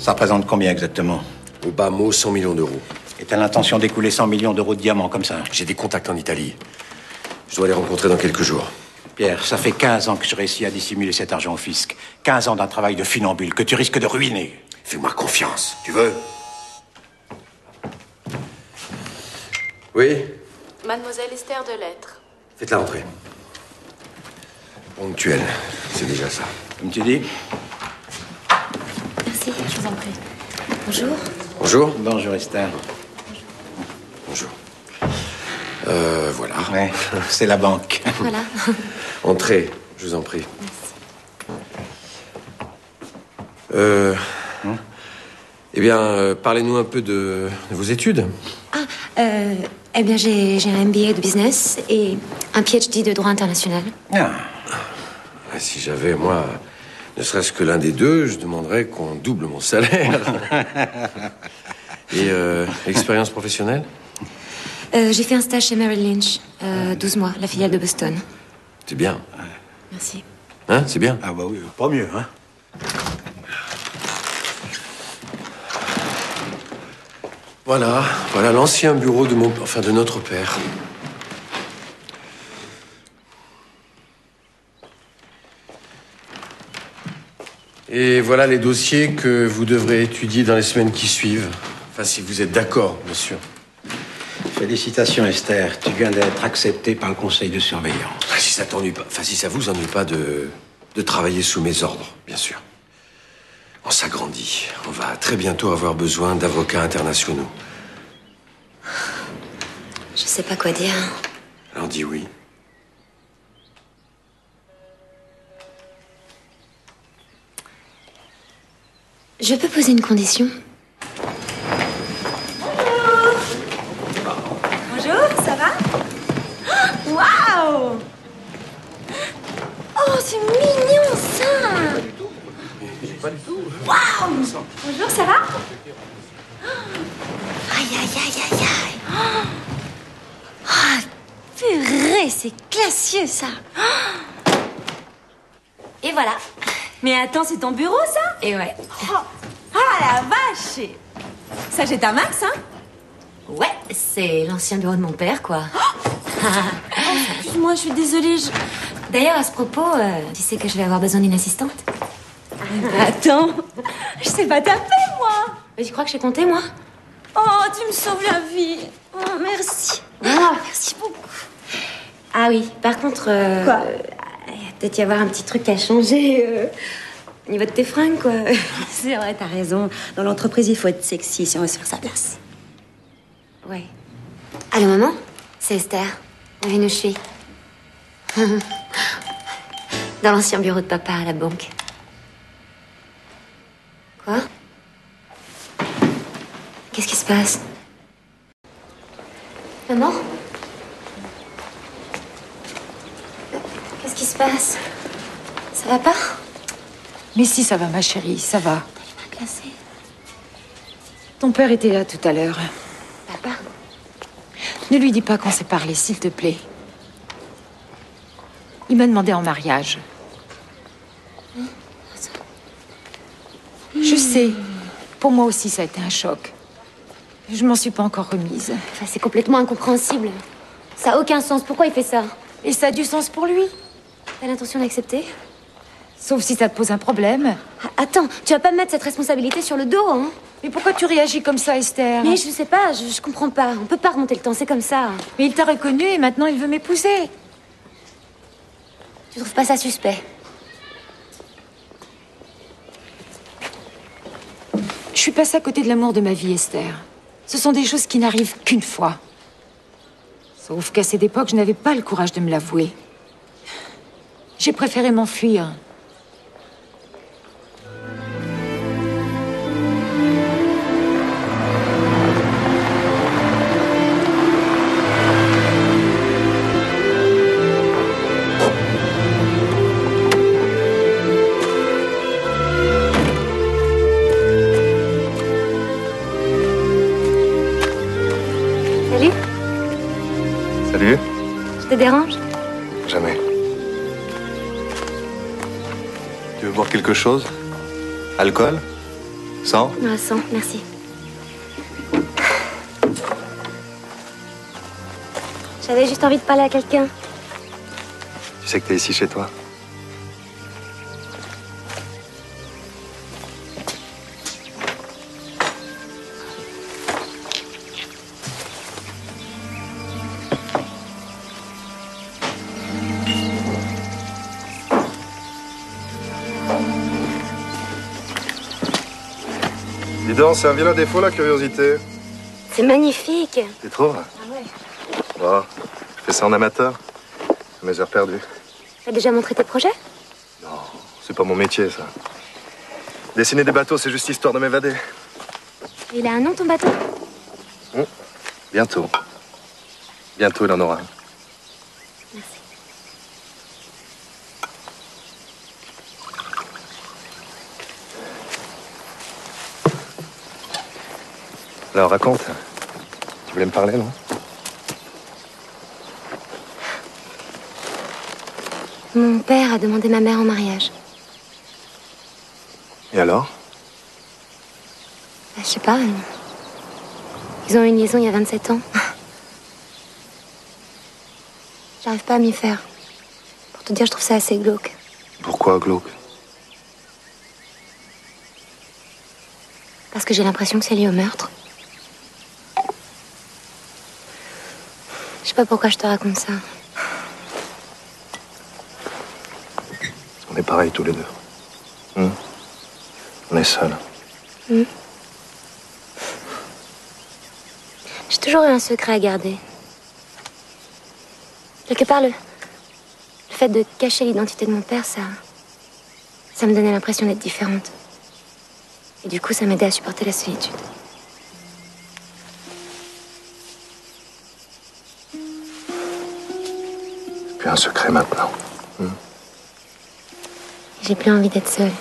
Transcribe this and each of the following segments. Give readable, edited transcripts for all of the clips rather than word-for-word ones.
Ça représente combien exactement? Au bas mot, 100 millions d'euros. Et t'as l'intention d'écouler 100 millions d'euros de diamants comme ça? J'ai des contacts en Italie. Je dois les rencontrer dans quelques jours. Pierre, ça fait 15 ans que je réussis à dissimuler cet argent au fisc. 15 ans d'un travail de funambule que tu risques de ruiner. Fais-moi confiance, tu veux? Oui? Mademoiselle Esther de Lettres. Faites-la rentrer. Ponctuel, c'est déjà ça. Comme tu dis? Merci, je vous en prie. Bonjour. Bonjour. Bonjour Esther. Bonjour. Voilà. Ouais, c'est la banque. Voilà. Entrez, je vous en prie. Merci. Eh bien, parlez-nous un peu de vos études. Eh bien, j'ai un MBA de business et un PhD de droit international. Ah. Si j'avais, moi, ne serait-ce que l'un des deux, je demanderais qu'on double mon salaire. Et expérience professionnelle? J'ai fait un stage chez Merrill Lynch, 12 mois, la filiale de Boston. C'est bien. Merci. Hein, c'est bien. Ah bah oui, pas mieux, hein. Voilà l'ancien bureau de de notre père. Et voilà les dossiers que vous devrez étudier dans les semaines qui suivent. Enfin, si vous êtes d'accord, bien sûr. Félicitations Esther, tu viens d'être acceptée par le conseil de surveillance. Si ça t'ennuie pas, si ça vous ennuie pas de travailler sous mes ordres, bien sûr. On s'agrandit. On va très bientôt avoir besoin d'avocats internationaux. Je sais pas quoi dire. Alors dis oui. Je peux poser une condition? Bonjour, ça va? Waouh! Oh, c'est mignon ça! Pas du tout. Waouh! Bonjour, ça va? Aïe, aïe, aïe, aïe, aïe. Ah, purée, c'est classieux ça! Et voilà. Mais attends, c'est ton bureau ça? Et ouais. Oh. Ah la vache! Ça jette à max, hein? Ouais, c'est l'ancien bureau de mon père, quoi. Excuse-moi, je suis désolée. D'ailleurs, à ce propos, tu sais que je vais avoir besoin d'une assistante? Attends, je sais pas taper, moi! Mais tu crois que j'ai compté, moi? Oh, tu me sauves la vie! Oh, merci! Merci beaucoup! Ah oui, par contre... Quoi? Il va peut-être y avoir un petit truc à changer au niveau de tes fringues, quoi. C'est vrai, t'as raison. Dans l'entreprise, il faut être sexy si on veut se faire sa place. Ouais. Allô, maman? C'est Esther. Viens où je suis. Dans l'ancien bureau de papa à la banque. Quoi? Qu'est-ce qui se passe? Maman? Qu'est-ce qui se passe? Ça va pas? Mais si, ça va, ma chérie, ça va. T'es pas cassée? Ton père était là tout à l'heure. Papa? Ne lui dis pas qu'on s'est parlé, s'il te plaît. Il m'a demandé en mariage. Je sais. Pour moi aussi, ça a été un choc. Je m'en suis pas encore remise. Enfin, c'est complètement incompréhensible. Ça a aucun sens. Pourquoi il fait ça? Et ça a du sens pour lui. T'as l'intention d'accepter? Sauf si ça te pose un problème. Ah, attends, tu vas pas me mettre cette responsabilité sur le dos, hein? Mais pourquoi tu réagis comme ça, Esther? Mais je sais pas, je comprends pas. On peut pas remonter le temps, c'est comme ça. Mais il t'a reconnu et maintenant il veut m'épouser. Tu trouves pas ça suspect? Je suis passée à côté de l'amour de ma vie, Esther. Ce sont des choses qui n'arrivent qu'une fois. Sauf qu'à cette époque, je n'avais pas le courage de me l'avouer. J'ai préféré m'enfuir. Salut, Salut. je te dérange? Jamais. Tu veux boire quelque chose? Alcool? 100? Ah, 100, merci. J'avais juste envie de parler à quelqu'un. Tu sais que t'es ici chez toi? Dis donc, c'est un vilain défaut, la curiosité. C'est magnifique. Tu trouves? Ah ouais. Bon, je fais ça en amateur. À mes heures perdues. T'as déjà montré tes projets? Non, c'est pas mon métier, ça. Dessiner des bateaux, c'est juste histoire de m'évader. Il a un nom, ton bateau? Bientôt. Bientôt, il en aura un. Merci. Alors, raconte. Tu voulais me parler, non? Mon père a demandé ma mère en mariage. Et alors? Je sais pas. Ils ont eu une liaison il y a 27 ans. J'arrive pas à m'y faire. Pour te dire, je trouve ça assez glauque. Pourquoi glauque? Parce que j'ai l'impression que c'est lié au meurtre. Je sais pas pourquoi je te raconte ça. On est pareils tous les deux. On est seuls. J'ai toujours eu un secret à garder. Quelque part, le fait de cacher l'identité de mon père, ça me donnait l'impression d'être différente. Et du coup, ça m'aidait à supporter la solitude. C'est plus un secret maintenant. J'ai plus envie d'être seule.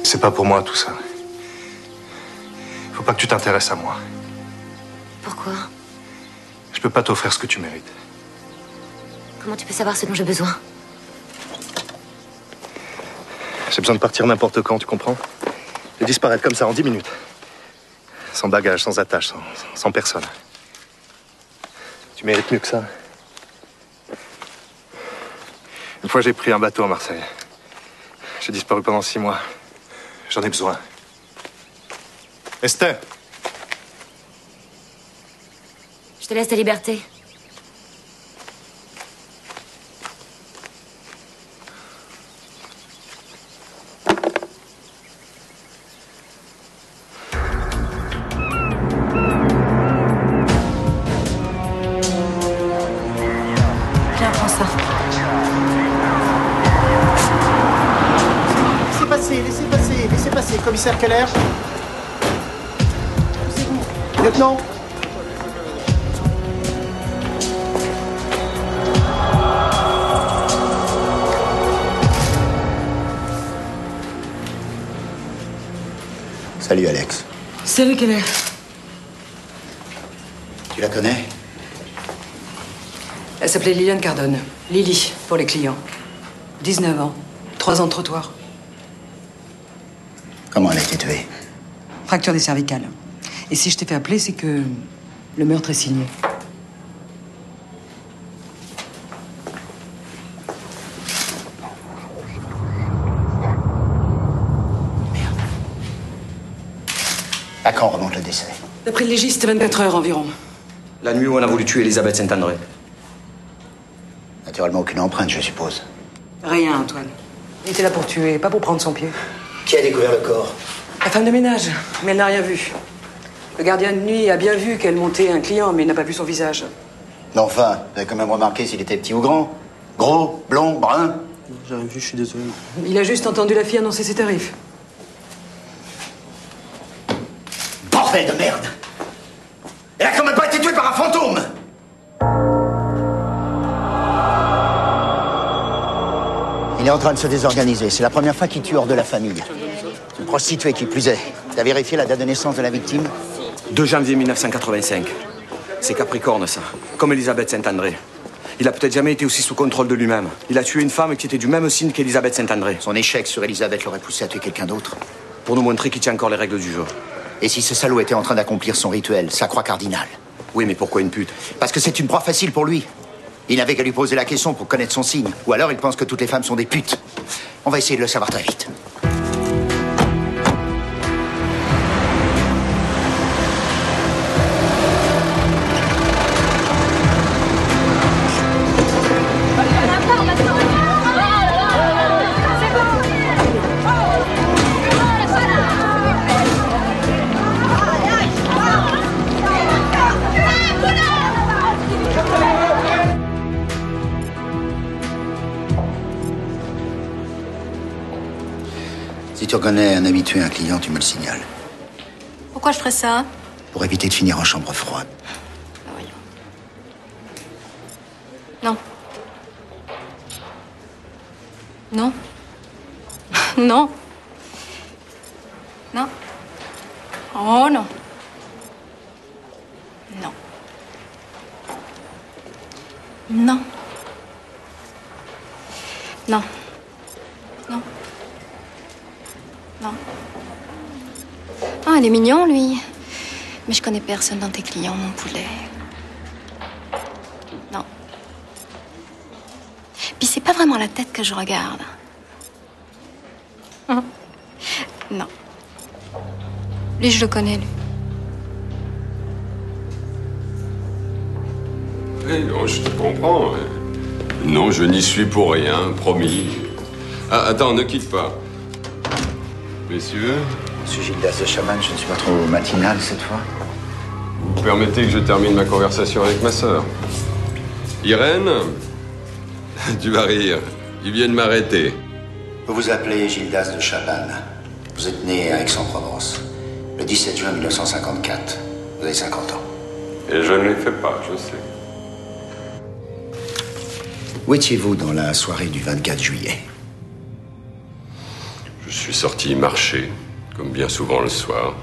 C'est pas pour moi tout ça. Faut pas que tu t'intéresses à moi. Pourquoi? Je peux pas t'offrir ce que tu mérites. Comment tu peux savoir ce dont j'ai besoin? J'ai besoin de partir n'importe quand, tu comprends? De disparaître comme ça en 10 minutes. Sans bagage, sans attache, sans personne. Tu mérites mieux que ça. Une fois, j'ai pris un bateau à Marseille. J'ai disparu pendant 6 mois. J'en ai besoin. Esther! Je te laisse ta liberté. Tiens, prends ça. Laissez passer. Commissaire Keller. C'est vous. Lieutenant. Salut Alex. Salut Keller. Tu la connais? Elle s'appelait Liliane Cardone. Lily, pour les clients. 19 ans. 3 ans de trottoir. Comment elle a été tuée? Fracture des cervicales. Et si je t'ai fait appeler, c'est que le meurtre est signé. À quand remonte le décès? D'après le légiste, 24 heures environ. La nuit où on a voulu tuer Elisabeth Saint-André. Naturellement, aucune empreinte, je suppose. Rien, Antoine. Il était là pour tuer, pas pour prendre son pied. Qui a découvert le corps? La femme de ménage, mais elle n'a rien vu. Le gardien de nuit a bien vu qu'elle montait un client, mais il n'a pas vu son visage. Mais enfin, vous avez quand même remarqué s'il était petit ou grand. Gros, blond, brun. J'ai rien vu, je suis désolé. Il a juste entendu la fille annoncer ses tarifs. Bordel de merde! Elle a quand même pas été tuée par un fantôme! Il est en train de se désorganiser. C'est la première fois qu'il tue hors de la famille. Une prostituée qui plus est. T'as vérifié la date de naissance de la victime? 2 janvier 1985. C'est Capricorne, ça. Comme Elisabeth Saint-André. Il a peut-être jamais été aussi sous contrôle de lui-même. Il a tué une femme qui était du même signe qu'Elisabeth Saint-André. Son échec sur Elisabeth l'aurait poussé à tuer quelqu'un d'autre. Pour nous montrer qu'il tient encore les règles du jeu. Et si ce salaud était en train d'accomplir son rituel, sa croix cardinale? Oui, mais pourquoi une pute? Parce que c'est une proie facile pour lui. Il n'avait qu'à lui poser la question pour connaître son signe. Ou alors il pense que toutes les femmes sont des putes. On va essayer de le savoir très vite. Si tu reconnais un habitué, un client, tu me le signales. Pourquoi je ferais ça? Pour éviter de finir en chambre froide. Voyons. Non. Non. Non. Non. Oh non. Non. Non. Non. Non. Non. Ah, il est mignon, lui. Mais je connais personne dans tes clients, mon poulet. Non. Puis c'est pas vraiment la tête que je regarde. Non. Lui, je le connais, lui. Non, je te comprends. Non, je n'y suis pour rien, promis. Ah, attends, ne quitte pas. Messieurs, Monsieur Gildas de Chaman, je ne suis pas trop matinal cette fois. vous permettez que je termine ma conversation avec ma sœur. Irène, tu vas rire. Ils viennent m'arrêter. Vous vous appelez Gildas de Chaban. Vous êtes né à Aix-en-Provence, le 17 juin 1954. Vous avez 50 ans. Et je ne les fais pas, je sais. Où étiez-vous dans la soirée du 24 juillet? Je suis sorti marcher, comme bien souvent le soir.